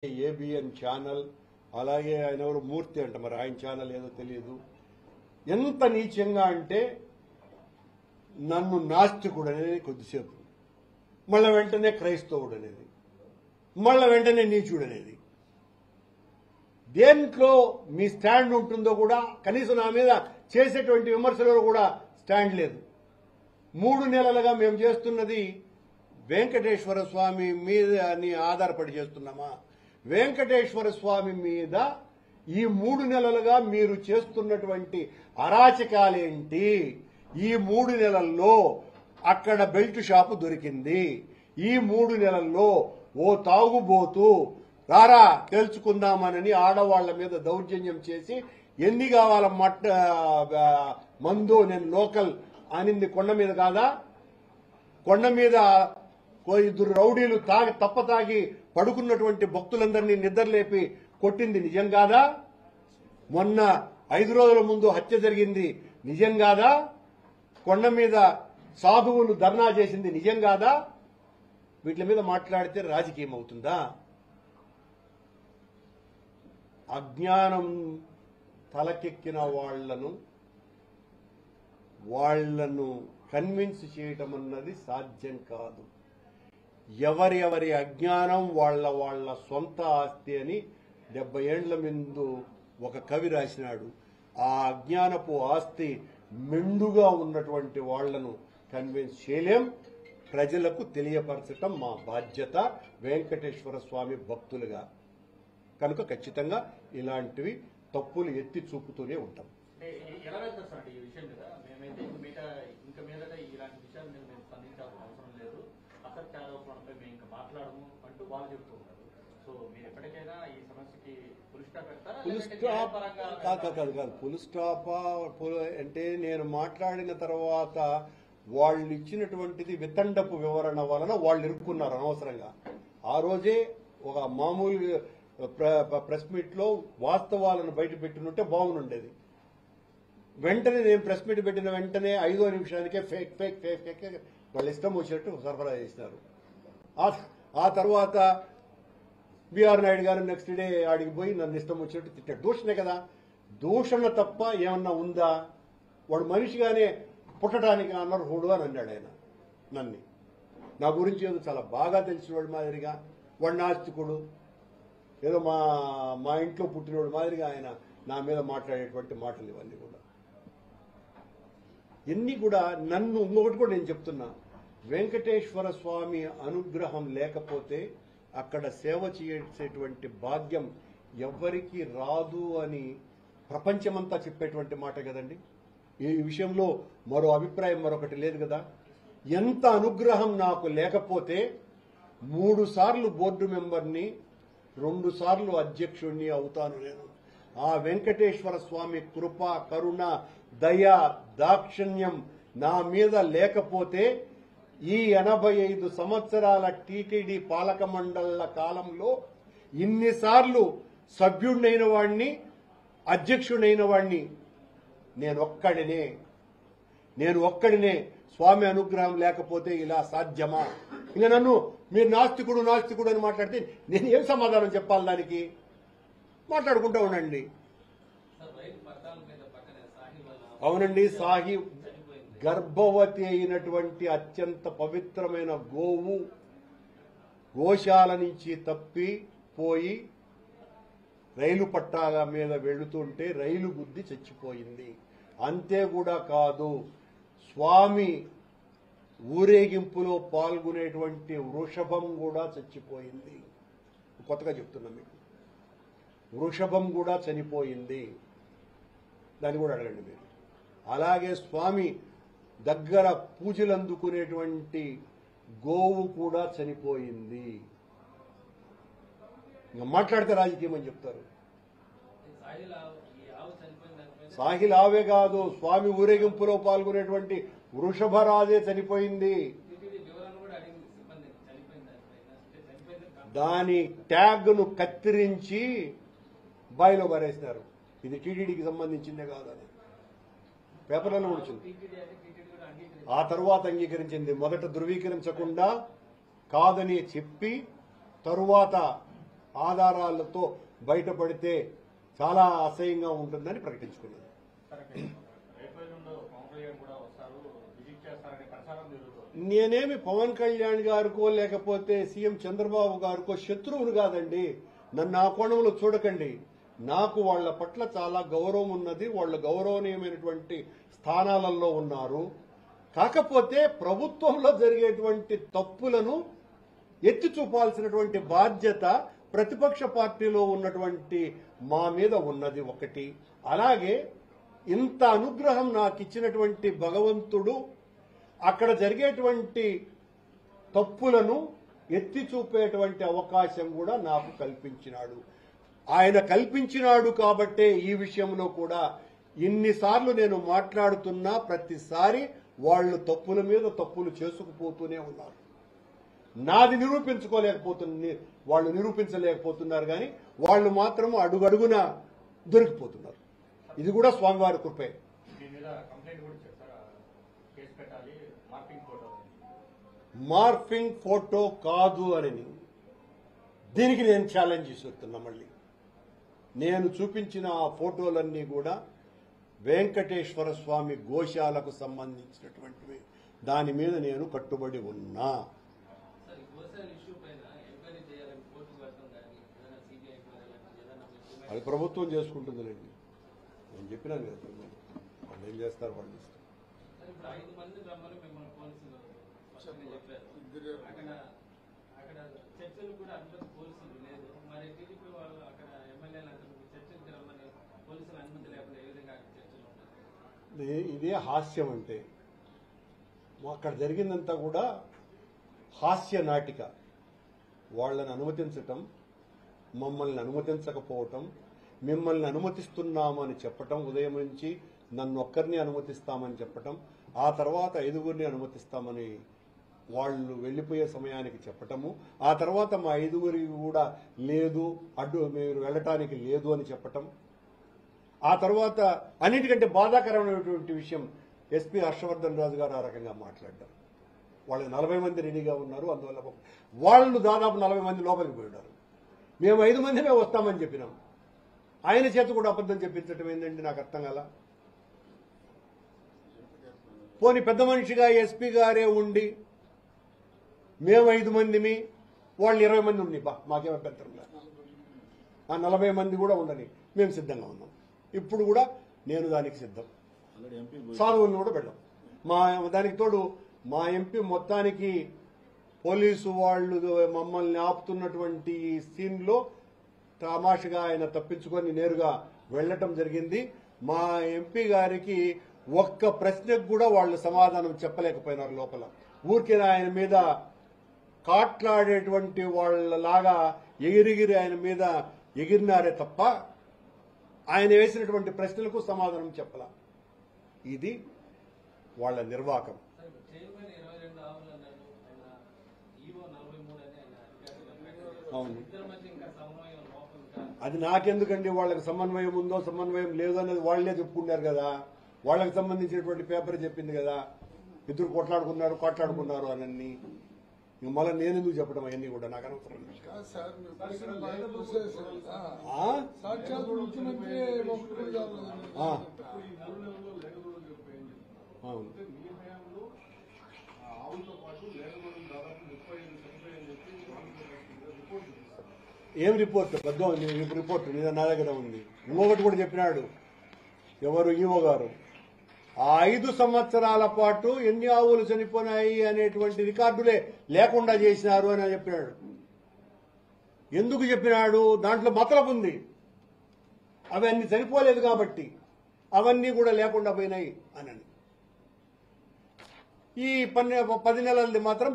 ABN channel, అలాగే ఆయన ఎవరు మూర్తి అంట, మరి ఆయన ఛానల్ ఏదో తెలియదు. ఎంత నీచంగా అంటే నన్ను నాస్తికుడు అనేది కొద్దిసేపు, మళ్ళీ వెంటనే క్రైస్తవుడు అనేది, మళ్ళీ వెంటనే నీచుడు అనేది. దేంట్లో మీ స్టాండ్ ఉంటుందో కూడా కనీసం నా మీద చేసేటువంటి విమర్శలలో కూడా స్టాండ్ లేదు. 3 నెలలుగా మేము చేస్తున్నది వెంకటేశ్వర స్వామి మీద ఆధారపడి చేస్తున్నామా? వెంకటేశ్వర స్వామి మీద ఈ 3 నెలలుగా మీరు చేస్తున్నటువంటి అరాచకాలేంటి? ఈ 3 నెలల్లో అక్కడ బెల్ట్ షాపు దొరికింది. ఈ 3 నెలల్లో ఓ తాగుబోతూ రారా తెలుసుకుందామనని ఆడవాళ్ల మీద దౌర్జన్యం చేసి ఎన్ని కావాల మందు నేను లోకల్ అనింది కొండ మీద కాదా? కొండ మీద 2 రౌడీలు తాగి పడుకున్నటువంటి భక్తులందరినీ నిద్రలేపి కొట్టింది నిజం కాదా? మొన్న 5 రోజుల ముందు హత్య జరిగింది నిజం కాదా? కొండ మీద సాధువులు ధర్నా చేసింది నిజం కాదా? వీటి మీద మాట్లాడితే రాజకీయం అవుతుందా? అజ్ఞానం తలకెక్కిన వాళ్లను కన్విన్స్ చేయటం అన్నది సాధ్యం కాదు. ఎవరి అజ్ఞానం వాళ్ళ సొంత ఆస్తి అని 70 ఏండ్ల ముందు ఒక కవి రాసినాడు. ఆ అజ్ఞానపు ఆస్తి మెండుగా ఉన్నటువంటి వాళ్లను కన్విన్స్ చేయలేం. ప్రజలకు తెలియపరచటం మా బాధ్యత వెంకటేశ్వర స్వామి భక్తులుగా. కనుక ఖచ్చితంగా ఇలాంటివి తప్పులు ఎత్తి చూపుతూనే ఉంటాం. ఫుల్ స్టాప్ అంటే నేను మాట్లాడిన తర్వాత వాళ్ళు ఇచ్చినటువంటిది వితండపు వివరణ వలన వాళ్ళు ఇరుక్కున్నారు అనవసరంగా. ఆ రోజే ఒక మామూలు ప్రెస్ మీట్ లో వాస్తవాలను బయట పెట్టినట్టే బాగుండేది. వెంటనే నేను ప్రెస్ మీట్ పెట్టిన వెంటనే 5వ నిమిషానికే ఫేక్ ఫేక్ ఫేక్ ఫేక్ వాళ్ళు ఇష్టం వచ్చినట్టు సరఫరా చేసినారు. ఆ తర్వాత బిఆర్ నాయుడు గారు నెక్స్ట్ డే ఆడికి పోయి నన్ను ఇష్టం వచ్చినట్టు తిట్టాడు. దూషణే కదా, దూషణ తప్ప ఏమన్నా ఉందా? వాడు మనిషిగానే పుట్టడానికి అనర్హుడు అని అన్నాడు ఆయన. నా గురించి ఏదో చాలా బాగా తెలిసినవాడు మాదిరిగా, వాడు నాస్తికుడు, ఏదో మా ఇంట్లో పుట్టినవాడు మాదిరిగా ఆయన నా మీద మాట్లాడేటువంటి మాటలు ఇవన్నీ కూడా. ఎన్ని కూడా నన్ను ఇంకొకటి కూడా నేను చెప్తున్నా, వెంకటేశ్వర స్వామి అనుగ్రహం లేకపోతే అక్కడ సేవ చేసేటువంటి భాగ్యం ఎవ్వరికీ రాదు అని ప్రపంచమంతా చెప్పేటువంటి మాట కదండి. ఈ విషయంలో మరో అభిప్రాయం మరొకటి లేదు కదా. ఎంత అనుగ్రహం నాకు లేకపోతే 3 సార్లు బోర్డు మెంబర్ని, 2 సార్లు అధ్యక్షుడిని అవుతాను నేను. ఆ వెంకటేశ్వర స్వామి కృప, కరుణ, దయ, దాక్షిణ్యం నా మీద లేకపోతే ఈ 85 సంవత్సరాల టీటీడీ పాలక మండళ్ల కాలంలో ఇన్నిసార్లు సభ్యుడినైన వాడిని, అధ్యక్షుడైన వాడిని నేను ఒక్కడినే. స్వామి అనుగ్రహం లేకపోతే ఇలా సాధ్యమా? ఇంకా నన్ను మీరు నాస్తికుడు అని మాట్లాడితే నేను ఏం సమాధానం చెప్పాలి? దానికి మాట్లాడుకుంటూ ఉండండి. అవునండి, సాహి గర్భవతి అయినటువంటి అత్యంత పవిత్రమైన గోశాల నుంచి తప్పిపోయి రైలు పట్టాల మీద వెళుతుంటే రైలు గుద్ది చచ్చిపోయింది. అంతే కూడా కాదు, స్వామి ఊరేగింపులో పాల్గొనేటువంటి వృషభం కూడా చచ్చిపోయింది. కొత్తగా చెప్తున్నా మీకు, వృషభం కూడా చనిపోయింది. దాన్ని కూడా అడగండి మీరు. అలాగే స్వామి దగ్గర పూజలు అందుకునేటువంటి గోవు కూడా చనిపోయింది. ఇంకా మాట్లాడితే రాజకీయం అని చెప్తారు. సాహిల్ ఆవే కాదు, స్వామి ఊరేగింపులో పాల్గొనేటువంటి వృషభరాజే చనిపోయింది. దాని ట్యాగ్ను కత్తిరించి బాయిలో పారేసినారు. ఇది టీటీడీకి సంబంధించిందే కాదని పేపర్లలో వచ్చింది. ఆ తర్వాత అంగీకరించింది. మొదట ధృవీకరించకుండా కాదని చెప్పి తరువాత ఆధారాలతో బయటపడితే చాలా అసహ్యంగా ఉంటుందని ప్రకటించుకున్నాను. నేనేమి పవన్ కళ్యాణ్ గారికో లేకపోతే సీఎం చంద్రబాబు గారికో శత్రువును కాదండి. నన్ను ఆ కోణంలో చూడకండి. నాకు వాళ్ల పట్ల చాలా గౌరవం ఉన్నది. వాళ్ళు గౌరవనీయమైనటువంటి స్థానాలలో ఉన్నారు. కాకపోతే ప్రభుత్వంలో జరిగేటువంటి తప్పులను ఎత్తి చూపాల్సినటువంటి బాధ్యత ప్రతిపక్ష పార్టీలో ఉన్నటువంటి మా మీద ఉన్నది ఒకటి. అలాగే ఇంత అనుగ్రహం నాకు ఇచ్చినటువంటి భగవంతుడు అక్కడ జరిగేటువంటి తప్పులను ఎత్తి చూపేటువంటి అవకాశం కూడా నాకు కల్పించినాడు. ఆయన కల్పించినాడు కాబట్టే ఈ విషయంలో కూడా ఇన్నిసార్లు నేను మాట్లాడుతున్నా ప్రతిసారి వాళ్ళు తప్పుల మీద తప్పులు చేసుకుపోతూనే ఉన్నారు. నాది వాళ్ళు నిరూపించలేకపోతున్నారు కానీ వాళ్ళు మాత్రం అడుగడుగున దొరికిపోతున్నారు. ఇది కూడా స్వామివారి కృపే. మార్ఫింగ్ ఫోటో కాదు అని దీనికి నేను ఛాలెంజ్ చేస్తున్నా. మళ్ళీ నేను చూపించిన ఆ ఫోటోలన్నీ కూడా వెంకటేశ్వర స్వామి గోశాలకు సంబంధించినటువంటివి. దాని మీద నేను కట్టుబడి ఉన్నా. అది ప్రభుత్వం చేసుకుంటుందిలేండి. నేను చెప్పినాను కదా, వాళ్ళు ఏం చేస్తారు వాళ్ళు ఇష్టం. ఇదే హాస్యం అంటే. అక్కడ జరిగిందంతా కూడా హాస్య నాటిక. వాళ్ళని అనుమతించటం, మమ్మల్ని అనుమతించకపోవటం, మిమ్మల్ని అనుమతిస్తున్నామని చెప్పటం, ఉదయం నుంచి నన్ను ఒక్కరిని అనుమతిస్తామని చెప్పటం, ఆ తర్వాత 5గురిని అనుమతిస్తామని వాళ్ళు వెళ్లిపోయే సమయానికి చెప్పటము, ఆ తర్వాత మా 5గురికి కూడా లేదు, మీరు వెళ్ళటానికి లేదు అని చెప్పటం, ఆ తర్వాత అన్నిటికంటే బాధాకరమైనటువంటి విషయం ఎస్పీ హర్షవర్ధన్ రాజు గారు ఆ రకంగా మాట్లాడారు. వాళ్ళు 40 మంది రెడీగా ఉన్నారు, అందువల్ల వాళ్ళు దాదాపు 40 మంది లోపలికి పోయినారు. మేము 5 మందిమే వస్తామని చెప్పినాం. ఆయన చేత కూడా అబద్ధం చెప్పించడం ఏంటంటే నాకు అర్థం కాల. పోనీ పెద్ద మనిషిగా ఎస్పీ గారే ఉండి మేము 5 మందిమి, వాళ్ళు 20 మంది ఉండి మాకేమో అభ్యంతరం లేదు, ఆ 40 మంది కూడా ఉండని మేము సిద్ధంగా ఉన్నాం. ఇప్పుడు కూడా నేను దానికి సిద్ధం. సాధువుని కూడా పెట్టాం. దానికి తోడు మా ఎంపీ మొత్తానికి పోలీసు వాళ్ళు మమ్మల్ని ఆపుతున్నటువంటి సీన్లో తమాషగా ఆయన తప్పించుకొని నేరుగా వెళ్లటం జరిగింది. మా ఎంపీ గారికి ఒక్క ప్రశ్నకు కూడా వాళ్ళు సమాధానం చెప్పలేకపోయినారు. లోపల ఊరికే ఆయన మీద కాట్లాడేటువంటి వాళ్ళలాగా ఎగిరిగిరి ఆయన మీద ఎగిరినారే తప్ప ఆయన వేసినటువంటి ప్రశ్నలకు సమాధానం చెప్పలా. ఇది వాళ్ళ నిర్వాకం. అవును, అది నాకెందుకండి? వాళ్ళకి సమన్వయం ఉందో సమన్వయం లేదో అనేది వాళ్లే చెప్పుకున్నారు కదా. వాళ్ళకి సంబంధించినటువంటి పేపర్ చెప్పింది కదా, ఇద్దరు కొట్లాడుకున్నారు అని. ఇంక మళ్ళీ నేను ఎందుకు చెప్పడం అవన్నీ కూడా నాకు అనవసరం. ఏం రిపోర్ట్? పెద్ద రిపోర్ట్ నా దగ్గర ఉంది. ఇంకొకటి కూడా చెప్పినాడు ఎవరు, ఈవో గారు. ఆ 5 సంవత్సరాల పాటు ఎన్ని ఆవులు చనిపోయినాయి అనేటువంటి రికార్డులే లేకుండా చేసినారు అని చెప్పినాడు. ఎందుకు చెప్పినాడు? దాంట్లో మతలబు ఉంది. అవి అన్ని చనిపోలేదు కాబట్టి అవన్నీ కూడా లేకుండా పోయినాయి అని. ఈ 10 నెలలది మాత్రం